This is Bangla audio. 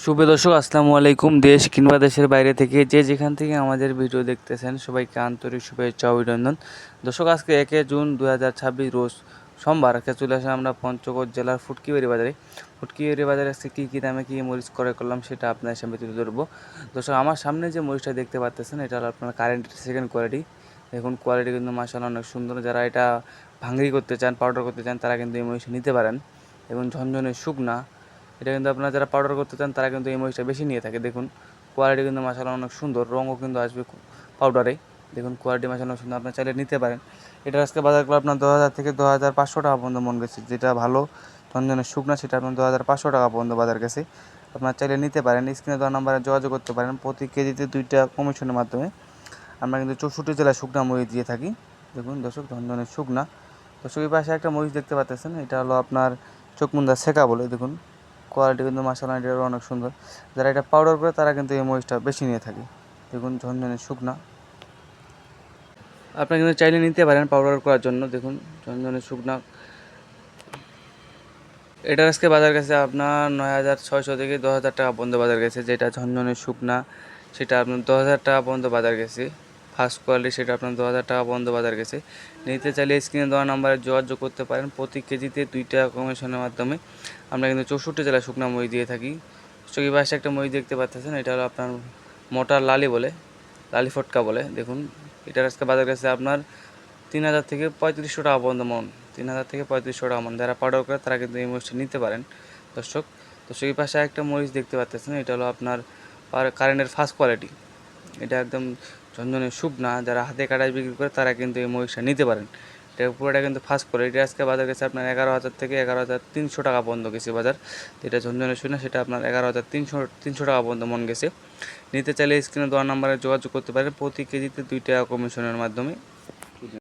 শুভ দর্শক আসসালামু আলাইকুম। দেশ কিংবা দেশের বাইরে থেকে যে যেখান থেকে আমাদের ভিডিও দেখতেছেন সবাইকে আন্তরিক শুভেচ্ছা ও অভিনন্দন। দর্শক আজকে 1 জুন 2026 রোজ সোমবার আজকে চলে আসলাম আমরা পঞ্চগড় জেলার ফুটকিবাড়ি বাজারে। ফুটকিবাড়ি বাজারে আজকে কী দামে কী মরিচ ক্রয় করলাম সেটা আপনার সামনে তুলে ধরবো। দর্শক আমার সামনে যে মরিচটা দেখতে পাচ্ছেন এটা হলো আপনার কারেন্ট সেকেন্ড কোয়ালিটি। দেখুন কোয়ালিটি কিন্তু মাশাআল্লাহ অনেক সুন্দর। যারা এটা ভাঙড়ি করতে চান, পাউডার করতে চান তারা কিন্তু এই মরিচটা নিতে পারেন এবং ঝনঝনে শুকনা। এটা কিন্তু আপনারা যারা পাউডার করতে চান তারা কিন্তু এই মরিচটা বেশি নিয়ে থাকে। দেখুন কোয়ালিটি কিন্তু মাশাআল্লাহ অনেক সুন্দর, রঙও কিন্তু আসবে পাউডারে। দেখুন কোয়ালিটি মাশাআল্লাহ সুন্দর, আপনার চাইলে নিতে পারেন। এটা আজকে বাজার করলে আপনার 10,000 থেকে 10,500 টাকা পর্যন্ত মন গেছে। যেটা ভালো ঝনঝনের শুকনা সেটা আপনার 2,500 টাকা পর্যন্ত বাজার গেছে। আপনার চাইলে নিতে পারেন, স্ক্রিনে দেওয়া নাম্বারে যোগাযোগ করতে পারেন। প্রতি কেজিতে 2টা কমিশনের মাধ্যমে আমরা কিন্তু 64 জেলায় শুকনা মরিচ দিয়ে থাকি। দেখুন দর্শক ঝনঝনের শুকনা। দর্শক এই পাশে একটা মরিচ দেখতে পাচ্ছেন, এটা হলো আপনার চোখমুন্দা শেখা বলে। দেখুন কোয়ালিটি কিন্তু মাশাআল্লাহ এটারও অনেক সুন্দর। যারা এটা পাউডার করে তারা কিন্তু এই মরিচটা বেশি নিয়ে থাকে। দেখুন ঝনঝনে শুকনা, আপনারা কিন্তু চাইলে নিতে পারেন পাউডার করার জন্য। দেখুন ঝনঝনে শুকনা। এটার আজকে বাজার গেছে আপনার 9,600 থেকে 10,000 টাকা পর্যন্ত বাজার গেছে। যেটা ঝনঝনে শুকনা সেটা আপনার 10,000 টাকা পর্যন্ত বাজার গেছে। ফার্স্ট কোয়ালিটি সেটা আপনার 10,000 টাকা পর্যন্ত বাজার গেছে। নিতে চাইলে স্ক্রিনে দেওয়া নাম্বারে যোগাযোগ করতে পারেন। প্রতি কেজিতে 2টা কমিশনের মাধ্যমে আমরা কিন্তু 64 জেলায় শুকনা মরিচ দিয়ে থাকি। চকি পাশে একটা মরিচ দেখতে পাচ্ছেন, এটা হলো আপনার মোটা লালি বলে, লালি ফটকা বলে। দেখুন এটার আজকে বাজার গেছে আপনার 3,000 থেকে 3500 টাকা পর্যন্ত মন। 3,000 থেকে 3500 টাকা মন। যারা পাউডার করে তারা কিন্তু এই মরিচটা নিতে পারেন। দর্শক দর্শক এই পাশে একটা মরিচ দেখতে পাচ্ছেন, এটা হলো আপনার কারেন্টের ফার্স্ট কোয়ালিটি। এটা একদম ঝনঝনে শুকনা। যারা হাতে কাটায় বিক্রি করে তারা কিন্তু এই মরিচটা নিতে পারেন। এটা পুরোটা কিন্তু ফার্স্ট কোয়ালিটি। আজকে বাজার গেছে আপনার 11,000 থেকে 11,300 টাকা পর্যন্ত গেছে বাজার। যেটা ঝনঝনে শুকনা সেটা আপনার 11,300 টাকা পর্যন্ত মন গেছে। নিতে চাইলে স্ক্রিনে দেওয়া নাম্বারে যোগাযোগ করতে পারেন। প্রতি কেজিতে 2 টাকা কমিশনের মাধ্যমে